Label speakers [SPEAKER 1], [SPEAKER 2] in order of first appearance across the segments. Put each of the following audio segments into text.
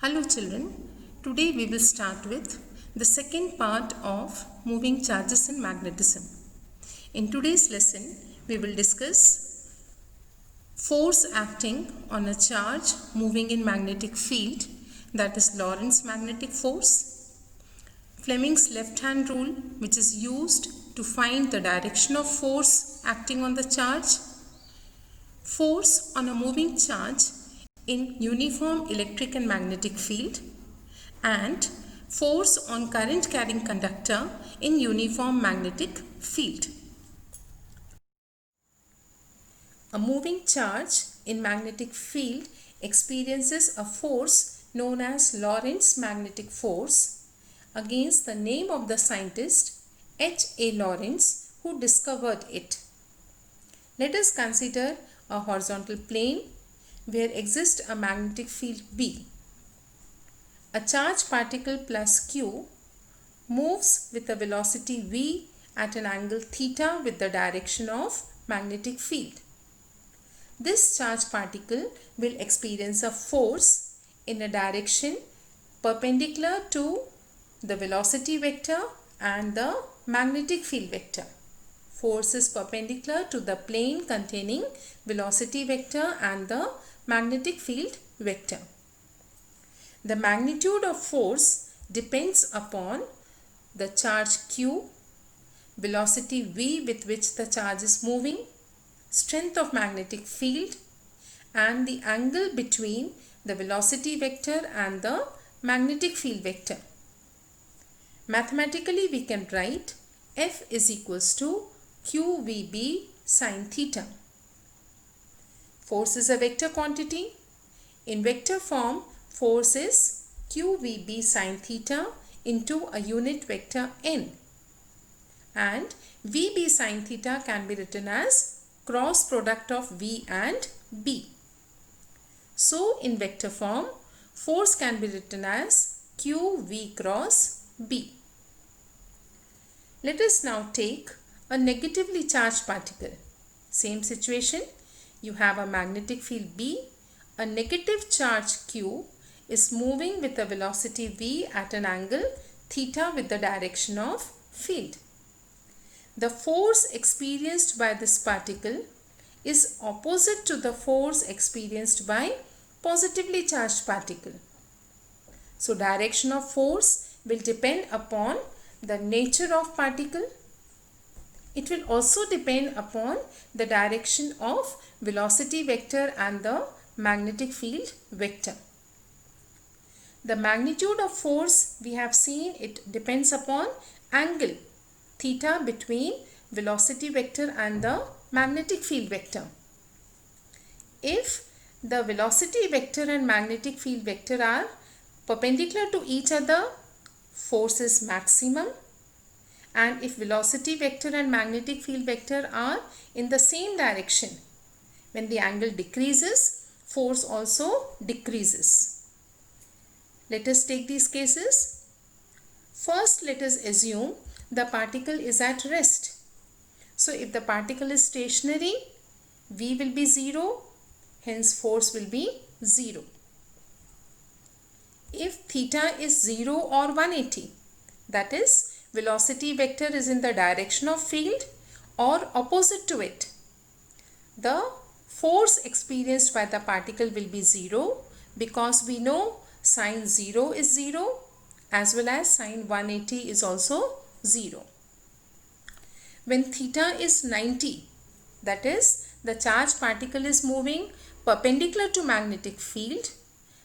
[SPEAKER 1] Hello children, today we will start with the second part of moving charges in magnetism. In today's lesson, we will discuss force acting on a charge moving in magnetic field, that is Lorentz magnetic force, Fleming's left hand rule, which is used to find the direction of force acting on the charge, force on a moving charge in uniform electric and magnetic field, and force on current carrying conductor in uniform magnetic field. A moving charge in magnetic field experiences a force known as Lorentz magnetic force against the name of the scientist H.A. Lorentz, who discovered it. Let us consider a horizontal plane where exists a magnetic field B. A charged particle plus Q moves with a velocity V at an angle theta with the direction of magnetic field. This charged particle will experience a force in a direction perpendicular to the velocity vector and the magnetic field vector. Force is perpendicular to the plane containing velocity vector and the magnetic field vector. The magnitude of force depends upon the charge Q, velocity V with which the charge is moving, strength of magnetic field, and the angle between the velocity vector and the magnetic field vector. Mathematically, we can write F is equals to QVB sin theta. Force is a vector quantity. In vector form, force is QVB sin theta into a unit vector n. And VB sin theta can be written as cross product of V and B. So, in vector form, force can be written as QV cross B. Let us now take a negatively charged particle. Same situation. You have a magnetic field B. A negative charge Q is moving with a velocity V at an angle theta with the direction of field. The force experienced by this particle is opposite to the force experienced by positively charged particle. So, direction of force will depend upon the nature of particle. It will also depend upon the direction of velocity vector and the magnetic field vector. The magnitude of force, we have seen, it depends upon angle theta between velocity vector and the magnetic field vector. If the velocity vector and magnetic field vector are perpendicular to each other, force is maximum. And if velocity vector and magnetic field vector are in the same direction, when the angle decreases, force also decreases. Let us take these cases. First, let us assume the particle is at rest. So, if the particle is stationary, V will be 0, hence force will be 0. If theta is 0 or 180, that is, velocity vector is in the direction of field or opposite to it, the force experienced by the particle will be 0, because we know sin 0 is 0 as well as sin 180 is also 0. When theta is 90, that is, the charged particle is moving perpendicular to magnetic field,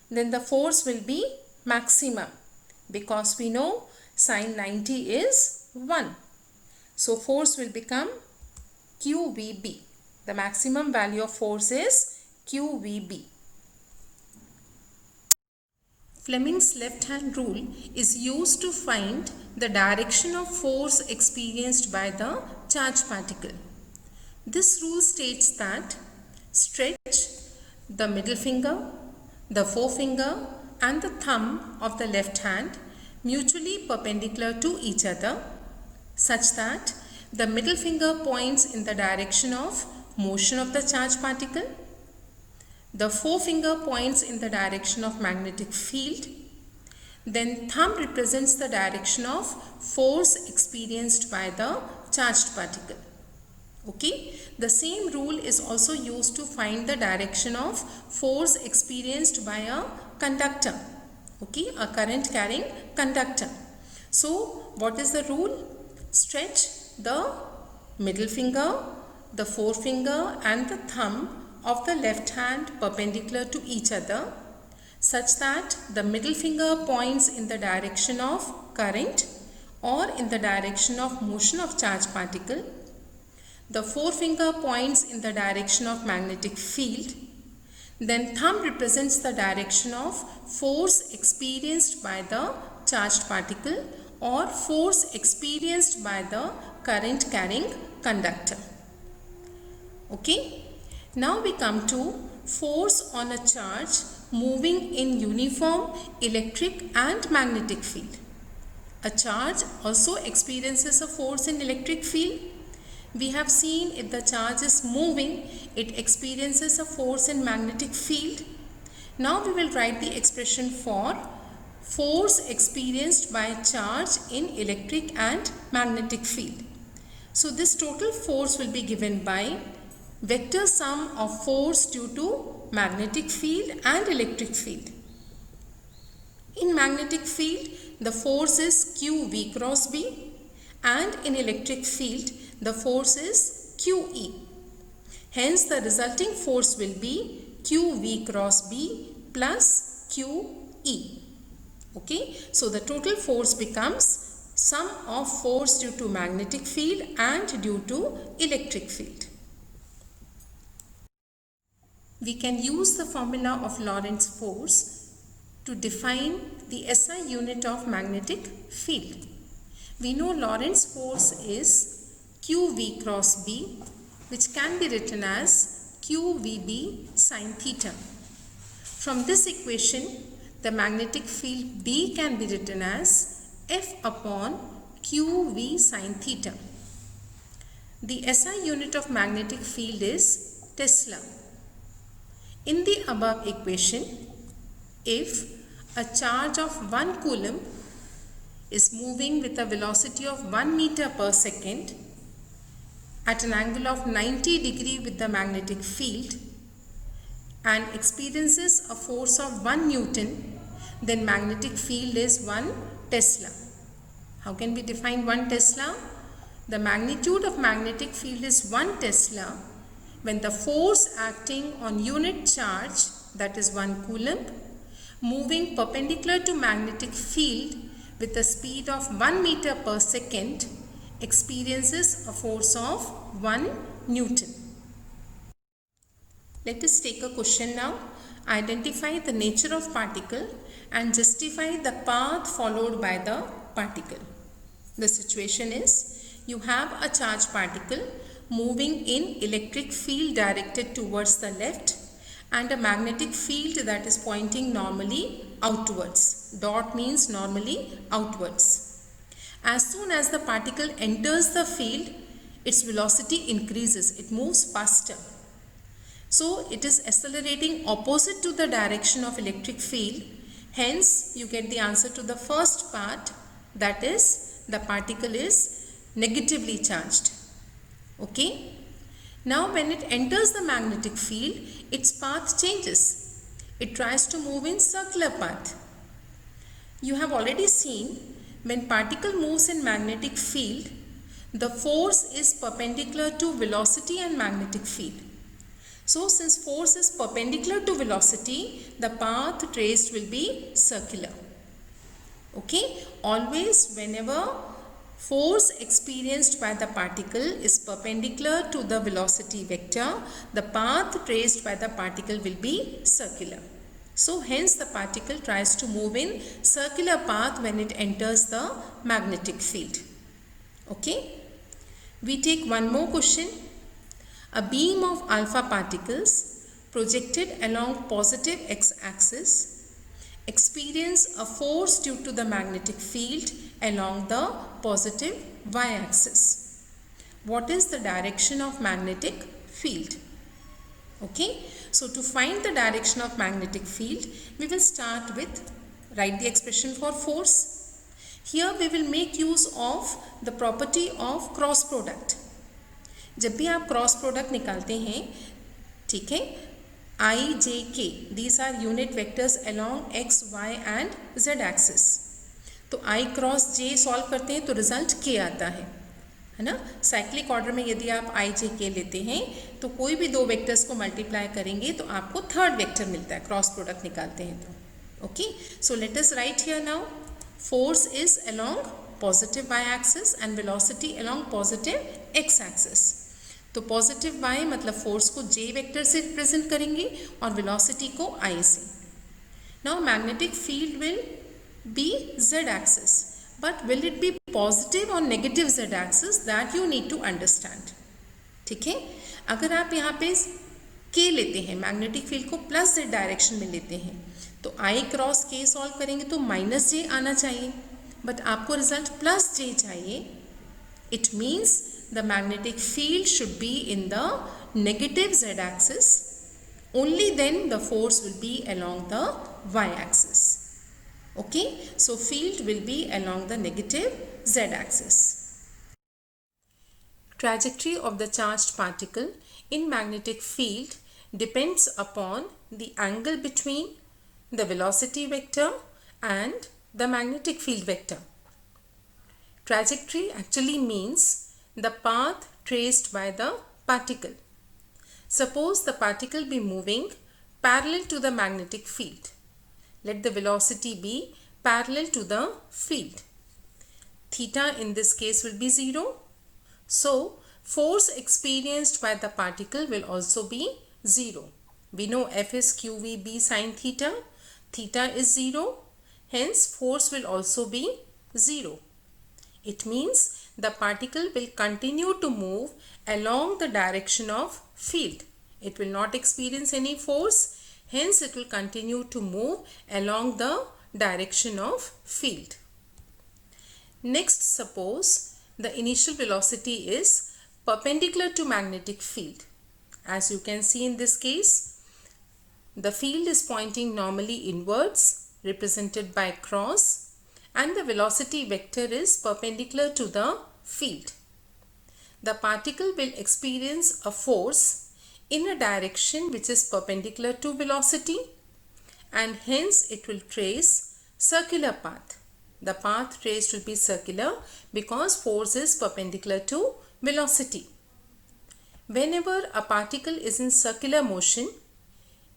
[SPEAKER 1] then the force will be maximum, because we know sin 90 is 1. So, force will become QVB. The maximum value of force is QVB. Fleming's left hand rule is used to find the direction of force experienced by the charged particle. This rule states that stretch the middle finger, the forefinger and the thumb of the left hand mutually perpendicular to each other, such that the middle finger points in the direction of motion of the charged particle. The forefinger points in the direction of magnetic field. Then thumb represents the direction of force experienced by the charged particle. Okay, the same rule is also used to find the direction of force experienced by a conductor. Okay, a current carrying conductor. So what is the rule? Stretch the middle finger, the forefinger and the thumb of the left hand perpendicular to each other, such that the middle finger points in the direction of current or in the direction of motion of charged particle. The forefinger points in the direction of magnetic field. Then thumb represents the direction of force experienced by the charged particle or force experienced by the current carrying conductor. Okay. Now we come to force on a charge moving in uniform electric and magnetic field. A charge also experiences a force in electric field. We have seen if the charge is moving, it experiences a force in magnetic field. Now we will write the expression for force experienced by a charge in electric and magnetic field. So this total force will be given by vector sum of force due to magnetic field and electric field. In magnetic field, the force is QV cross B, and in electric field, the force is QE. Hence, the resulting force will be QV cross B plus QE. Okay, so the total force becomes sum of force due to magnetic field and due to electric field. We can use the formula of Lorentz force to define the SI unit of magnetic field. We know Lorentz force is QV cross B, which can be written as QVB sin theta. From this equation, the magnetic field B can be written as F upon QV sin theta. The SI unit of magnetic field is Tesla. In the above equation, if a charge of 1 coulomb is moving with a velocity of 1 meter per second at an angle of 90 degree with the magnetic field and experiences a force of 1 Newton, then magnetic field is 1 Tesla. How can we define 1 Tesla? The magnitude of magnetic field is 1 Tesla when the force acting on unit charge, that is 1 coulomb, moving perpendicular to magnetic field with a speed of 1 meter per second experiences a force of 1 Newton. Let us take a question now. Identify the nature of particle and justify the path followed by the particle. The situation is, you have a charged particle moving in electric field directed towards the left and a magnetic field that is pointing normally outwards. Dot means normally outwards. As soon as the particle enters the field, its velocity increases. It moves faster. So it is accelerating opposite to the direction of electric field. Hence, you get the answer to the first part, that is, the particle is negatively charged. Okay. Now when it enters the magnetic field, its path changes. It tries to move in circular path. You have already seen when particle moves in magnetic field, the force is perpendicular to velocity and magnetic field. So since force is perpendicular to velocity, the path traced will be circular. Okay. Always whenever force experienced by the particle is perpendicular to the velocity vector, the path traced by the particle will be circular. So hence the particle tries to move in circular path when it enters the magnetic field. Okay. We take one more question. A beam of alpha particles projected along positive x-axis experience a force due to the magnetic field along the positive y-axis. What is the direction of magnetic field? Okay. So to find the direction of magnetic field, we will start with write the expression for force. Here we will make use of the property of cross product. जब भी आप cross product निकालते हैं, ठीक है, I, J, K, these are unit vectors along x, y and z axis. तो I cross J solve करते हैं तो रिजल्ट K आता है ना. साइक्लिक ऑर्डर में यदि आप I, J, K लेते हैं तो कोई भी दो वेक्टर्स को मल्टीप्लाई करेंगे तो आपको थर्ड वेक्टर मिलता है, क्रॉस प्रोडक्ट निकालते हैं तो. Okay, so let us write here now. Force is along positive y axis and velocity along positive x axis. तो पॉजिटिव y मतलब फोर्स को j वेक्टर से रिप्रेजेंट करेंगे और वेलोसिटी को I से. Now magnetic field will be z axis, but will it be positive और negative z axis, that you need to understand. ठीक है, अगर आप यहाँ पे k लेते हैं, मैग्नेटिक फील्ड को प्लस z डायरेक्शन में लेते हैं, तो I क्रॉस k सॉल्व करेंगे तो माइनस j आना चाहिए, बट आपको रिजल्ट प्लस j चाहिए. It means the magnetic field should be in the negative z axis. Only then the force will be along the y axis. Okay, so field will be along the negative z axis. Trajectory of the charged particle in magnetic field depends upon the angle between the velocity vector and the magnetic field vector. Trajectory actually means the path traced by the particle. Suppose the particle be moving parallel to the magnetic field. Let the velocity be parallel to the field. Theta in this case will be 0. So, force experienced by the particle will also be 0. We know F is qvb sin theta. Theta is 0. Hence, force will also be 0. It means the particle will continue to move along the direction of field. It will not experience any force. Hence, it will continue to move along the direction of field. Next, suppose the initial velocity is perpendicular to magnetic field. As you can see in this case, the field is pointing normally inwards, represented by cross, and the velocity vector is perpendicular to the field. The particle will experience a force in a direction which is perpendicular to velocity, and hence it will trace circular path. The path traced will be circular because force is perpendicular to velocity. Whenever a particle is in circular motion,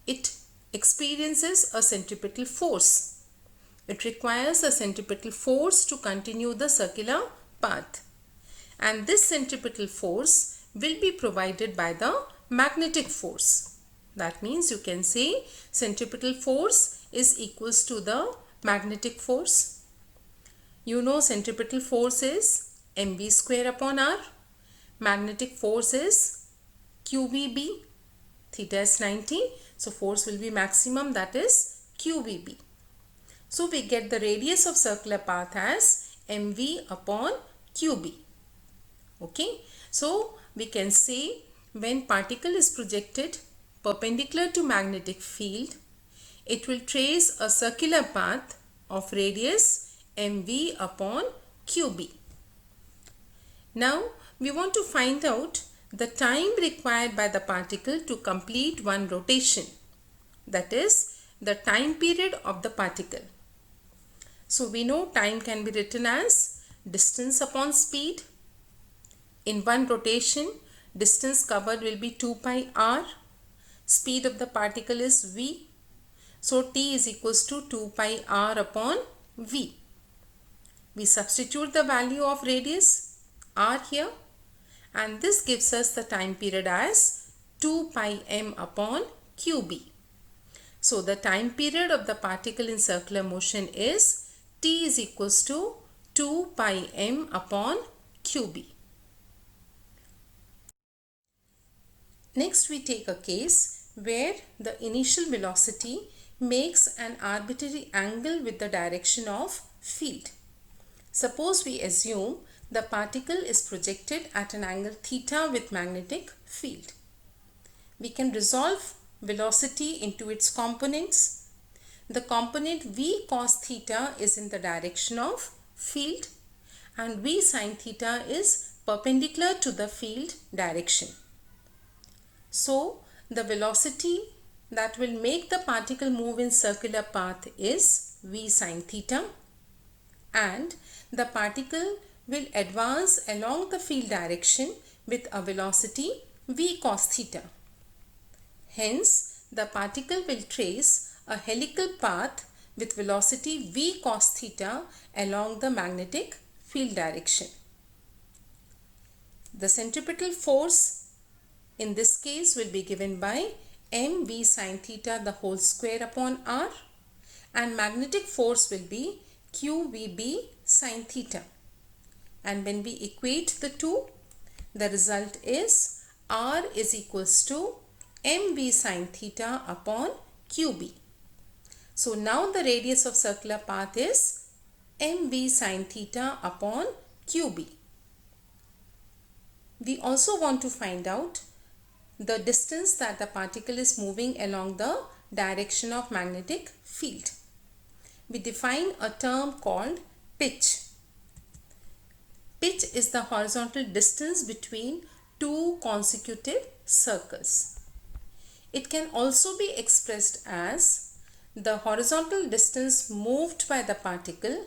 [SPEAKER 1] it experiences a centripetal force. It requires a centripetal force to continue the circular path. And this centripetal force will be provided by the magnetic force. That means you can say centripetal force is equals to the magnetic force. You know centripetal force is mv square upon r. Magnetic force is qvb. Theta is 90. So force will be maximum, that is qvb. So we get the radius of circular path as mv upon qb. Okay, so we can say when particle is projected perpendicular to magnetic field, it will trace a circular path of radius mv upon qb. Now we want to find out the time required by the particle to complete one rotation, that is the time period of the particle. So we know time can be written as distance upon speed. In one rotation, distance covered will be 2 pi r. Speed of the particle is v. So t is equals to 2 pi r upon v. We substitute the value of radius r here, and this gives us the time period as 2 pi m upon qb. So the time period of the particle in circular motion is t is equals to 2 pi m upon qb. Next we take a case where the initial velocity makes an arbitrary angle with the direction of field. Suppose we assume the particle is projected at an angle theta with magnetic field. We can resolve velocity into its components. The component v cos theta is in the direction of field and v sin theta is perpendicular to the field direction. So the velocity that will make the particle move in circular path is v sin theta, and the particle will advance along the field direction with a velocity v cos theta. Hence, the particle will trace a helical path with velocity v cos theta along the magnetic field direction. The centripetal force in this case will be given by mv sin theta the whole square upon r, and magnetic force will be qvb sin theta. And when we equate the two, the result is r is equals to mv sin theta upon qb. So now the radius of circular path is mv sin theta upon qb. We also want to find out the distance that the particle is moving along the direction of magnetic field. We define a term called pitch. Pitch is the horizontal distance between two consecutive circles. It can also be expressed as the horizontal distance moved by the particle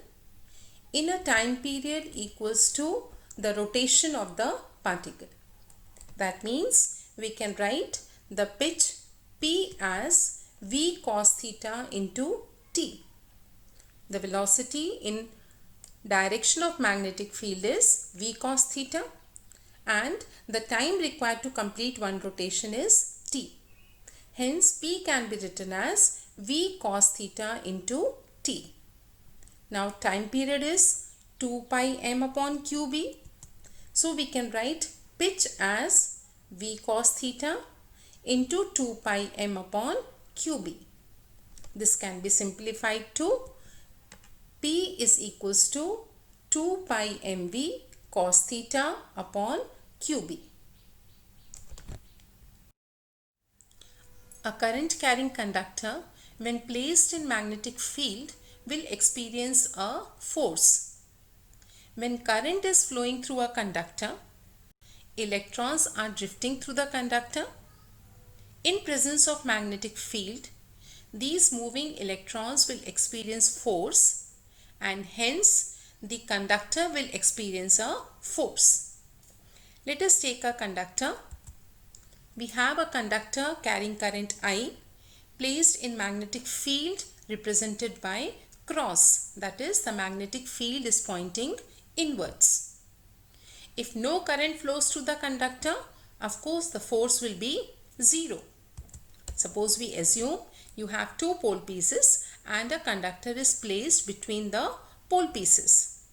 [SPEAKER 1] in a time period equals to the rotation of the particle. That means we can write the pitch P as v cos theta into t. The velocity in direction of magnetic field is v cos theta, and the time required to complete one rotation is t. Hence, P can be written as v cos theta into t. Now, time period is 2 pi m upon qb. So, we can write pitch as v cos theta into 2 pi m upon qb. This can be simplified to P is equals to 2 pi mv cos theta upon qb. A current carrying conductor, when placed in magnetic field, will experience a force. When current is flowing through a conductor, electrons are drifting through the conductor. In presence of magnetic field, these moving electrons will experience force, and hence the conductor will experience a force. Let us take a conductor. We have a conductor carrying current I placed in magnetic field represented by cross, that is, the magnetic field is pointing inwards. If no current flows through the conductor, of course the force will be 0. Suppose we assume you have two pole pieces and a conductor is placed between the pole pieces.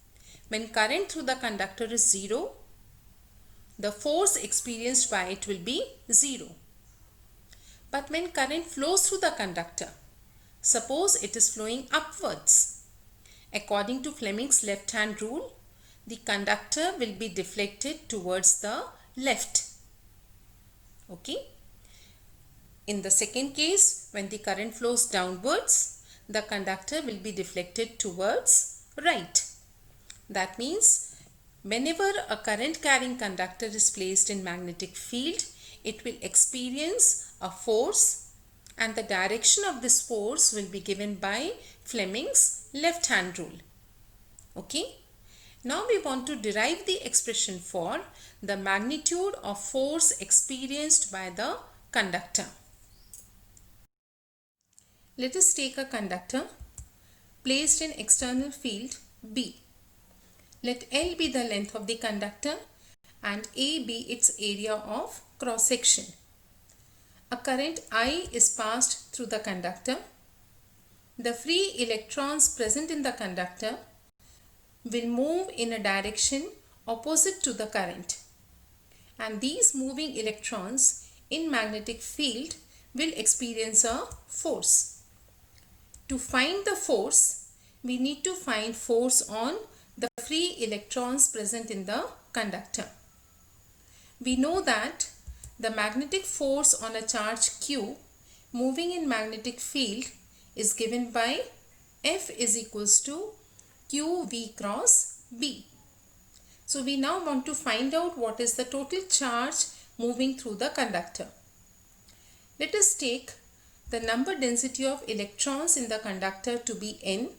[SPEAKER 1] When current through the conductor is 0, the force experienced by it will be 0. But when current flows through the conductor, suppose it is flowing upwards. According to Fleming's left hand rule, the conductor will be deflected towards the left. Okay. In the second case, when the current flows downwards, the conductor will be deflected towards right. That means whenever a current carrying conductor is placed in magnetic field, it will experience a force, and the direction of this force will be given by Fleming's left hand rule. Okay. Now we want to derive the expression for the magnitude of force experienced by the conductor. Let us take a conductor placed in external field B. Let L be the length of the conductor and A be its area of cross section. A current I is passed through the conductor. The free electrons present in the conductor will move in a direction opposite to the current, and these moving electrons in magnetic field will experience a force. To find the force, we need to find force on the free electrons present in the conductor. We know that the magnetic force on a charge Q moving in magnetic field is given by F is equals to QV cross B. So we now want to find out what is the total charge moving through the conductor. Let us take the number density of electrons in the conductor to be N.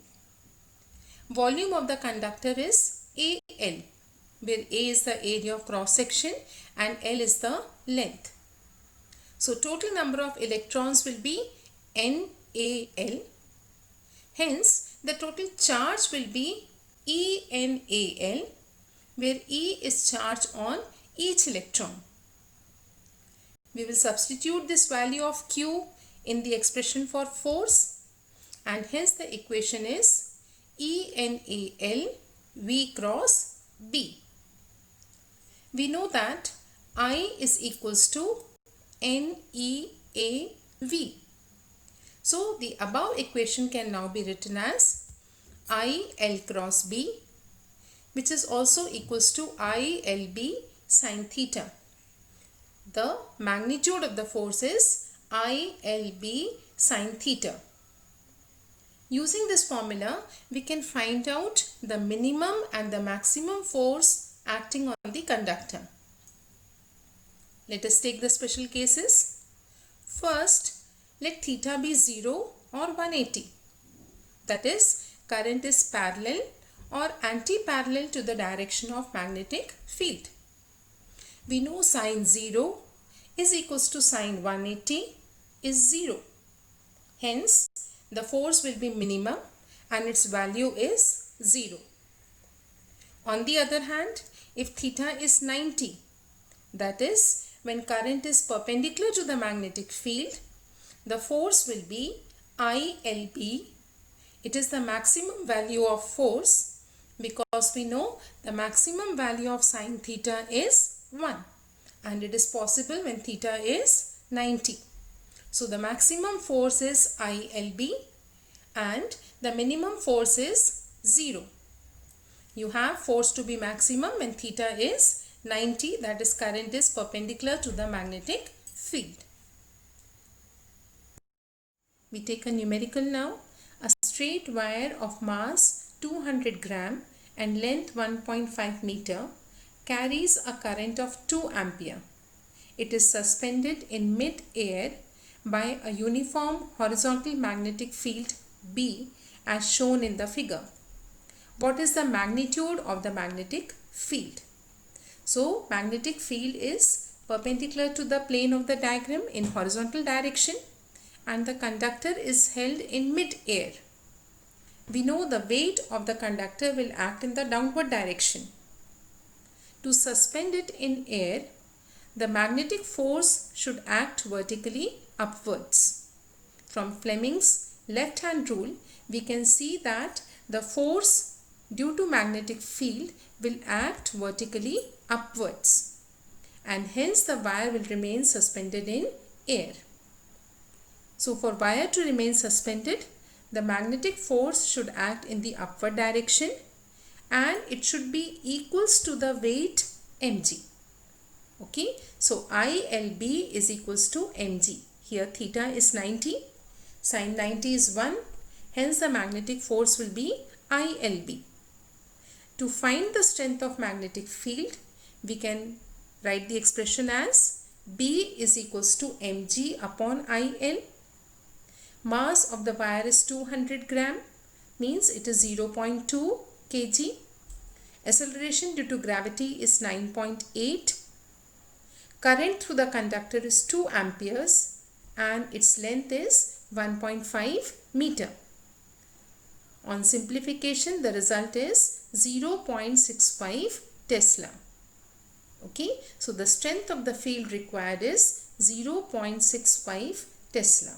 [SPEAKER 1] Volume of the conductor is AL, where A is the area of cross section and L is the length. So total number of electrons will be NAL. Hence the total charge will be ENAL, where E is charge on each electron. We will substitute this value of Q in the expression for force, and hence the equation is ENAL V cross B. We know that I is equals to NEAV. So the above equation can now be written as IL cross B, which is also equals to ILB sin theta. The magnitude of the force is ILB sin theta. Using this formula, we can find out the minimum and the maximum force acting on the conductor. Let us take the special cases. First, let theta be 0 or 180. That is, current is parallel or anti-parallel to the direction of magnetic field. We know sine 0 is equals to sine 180 is 0. Hence, the force will be minimum and its value is 0. On the other hand, if theta is 90, that is, when current is perpendicular to the magnetic field, the force will be ILB. It is the maximum value of force because we know the maximum value of sine theta is 1 and it is possible when theta is 90. So the maximum force is ILB and the minimum force is 0. You have force to be maximum when theta is 90, that is current is perpendicular to the magnetic field. We take a numerical now. A straight wire of mass 200 gram and length 1.5 meter carries a current of 2 ampere. It is suspended in mid-air by a uniform horizontal magnetic field B as shown in the figure. What is the magnitude of the magnetic field? So, magnetic field is perpendicular to the plane of the diagram in horizontal direction and the conductor is held in mid-air. We know the weight of the conductor will act in the downward direction. To suspend it in air, the magnetic force should act vertically upwards. From Fleming's left-hand rule, we can see that the force due to magnetic field will act vertically upwards and hence the wire will remain suspended in air. So for wire to remain suspended, the magnetic force should act in the upward direction and it should be equals to the weight mg. Okay, so ILB is equals to mg. Here theta is 90, sin 90 is 1, hence the magnetic force will be ILB. To find the strength of magnetic field, we can write the expression as B is equals to mg upon IL. Mass of the wire is 200 gram, means it is 0.2 kg. Acceleration due to gravity is 9.8. Current through the conductor is 2 amperes and its length is 1.5 meter. On simplification, the result is 0.65 Tesla. Okay, so the strength of the field required is 0.65 Tesla.